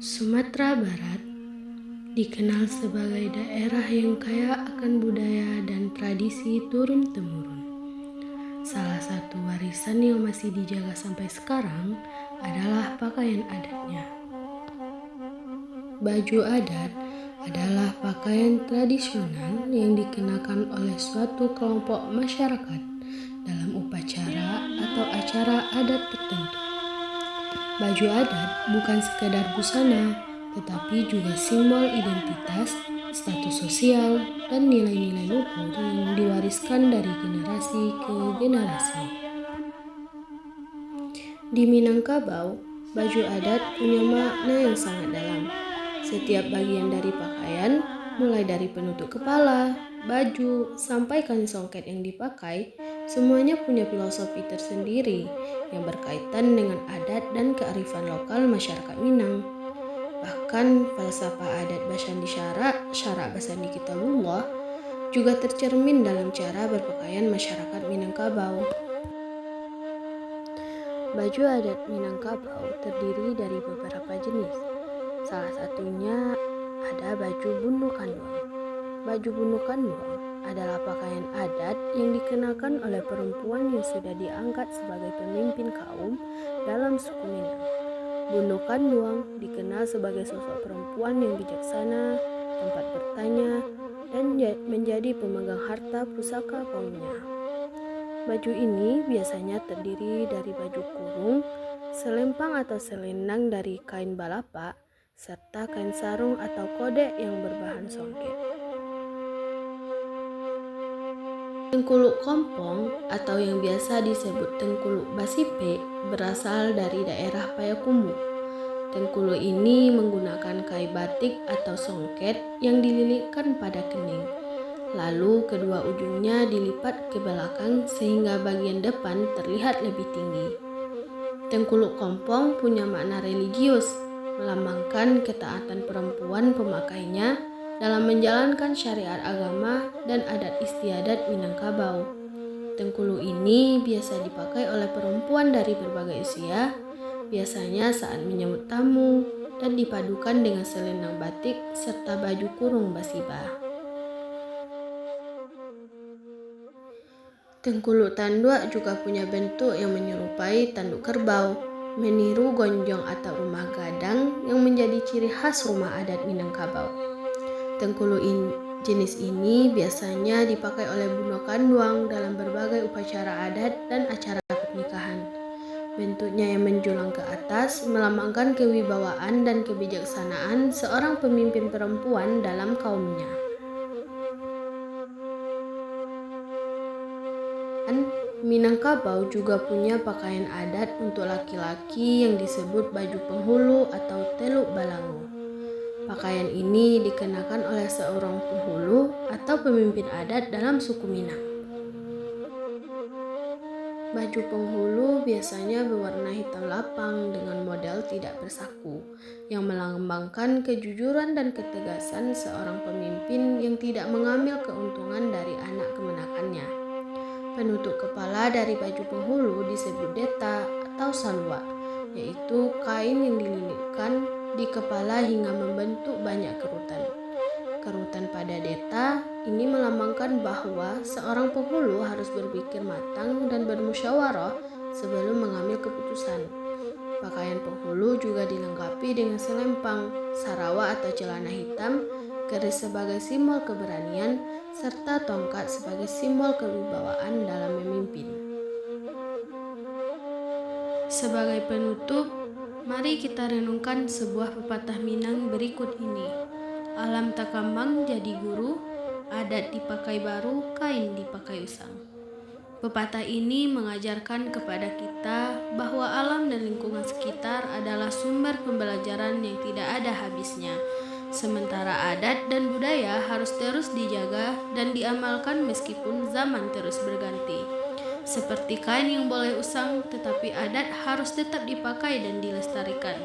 Sumatera Barat dikenal sebagai daerah yang kaya akan budaya dan tradisi turun-temurun. Salah satu warisan yang masih dijaga sampai sekarang adalah pakaian adatnya. Baju adat adalah pakaian tradisional yang dikenakan oleh suatu kelompok masyarakat dalam upacara atau acara adat tertentu. Baju adat bukan sekedar busana, tetapi juga simbol identitas, status sosial, dan nilai-nilai luhur yang diwariskan dari generasi ke generasi. Di Minangkabau, baju adat punya makna yang sangat dalam. Setiap bagian dari pakaian, mulai dari penutup kepala, baju, sampai kain songket yang dipakai, semuanya punya filosofi tersendiri yang berkaitan dengan adat dan kearifan lokal masyarakat Minang. Bahkan falsafah adat Basandi Syarak Basandi Kitabullah juga tercermin dalam cara berpakaian masyarakat Minangkabau. Baju adat Minangkabau terdiri dari beberapa jenis. Salah satunya ada baju bundu kanduang. Baju bundu kanduang adalah pakaian adat yang dikenakan oleh perempuan yang sudah diangkat sebagai pemimpin kaum dalam suku Minang. Bundu kanduang dikenal sebagai sosok perempuan yang bijaksana, tempat bertanya, dan menjadi pemegang harta pusaka kaumnya. Baju ini biasanya terdiri dari baju kurung, selempang atau selendang dari kain balapa, serta kain sarung atau kodek yang berbahan songket. Tengkuluk kompong atau yang biasa disebut tengkuluk basipe berasal dari daerah Payakumbuh. Tengkuluk ini menggunakan kain batik atau songket yang dililitkan pada kening. Lalu kedua ujungnya dilipat ke belakang sehingga bagian depan terlihat lebih tinggi. Tengkuluk kompong punya makna religius, melambangkan ketaatan perempuan pemakainya dalam menjalankan syariat agama dan adat istiadat Minangkabau. Tengkuluk ini biasa dipakai oleh perempuan dari berbagai usia, biasanya saat menyambut tamu, dan dipadukan dengan selendang batik serta baju kurung basiba. Tengkuluk tanduak juga punya bentuk yang menyerupai tanduk kerbau, meniru gonjong atau rumah gadang yang menjadi ciri khas rumah adat Minangkabau. Tengkuluk jenis ini biasanya dipakai oleh bundu kanduang dalam berbagai upacara adat dan acara pernikahan. Bentuknya yang menjulang ke atas melambangkan kewibawaan dan kebijaksanaan seorang pemimpin perempuan dalam kaumnya. Minangkabau juga punya pakaian adat untuk laki-laki yang disebut baju penghulu atau teluk balangu. Pakaian ini dikenakan oleh seorang penghulu atau pemimpin adat dalam suku Minang. Baju penghulu biasanya berwarna hitam lapang dengan model tidak bersaku, yang melambangkan kejujuran dan ketegasan seorang pemimpin yang tidak mengambil keuntungan dari anak kemenakannya. Penutup kepala dari baju penghulu disebut deta atau salwa, yaitu kain yang dililitkan di kepala hingga membentuk banyak kerutan. Kerutan pada deta ini melambangkan bahwa seorang penghulu harus berpikir matang dan bermusyawarah sebelum mengambil keputusan. Pakaian penghulu juga dilengkapi dengan selempang, sarawa atau celana hitam, keris sebagai simbol keberanian, serta tongkat sebagai simbol kewibawaan dalam memimpin. Sebagai penutup, mari kita renungkan sebuah pepatah Minang berikut ini. Alam tak kambang jadi guru, adat dipakai baru, kain dipakai usang. Pepatah ini mengajarkan kepada kita bahwa alam dan lingkungan sekitar adalah sumber pembelajaran yang tidak ada habisnya. Sementara adat dan budaya harus terus dijaga dan diamalkan meskipun zaman terus berganti. Seperti kain yang boleh usang, tetapi adat harus tetap dipakai dan dilestarikan.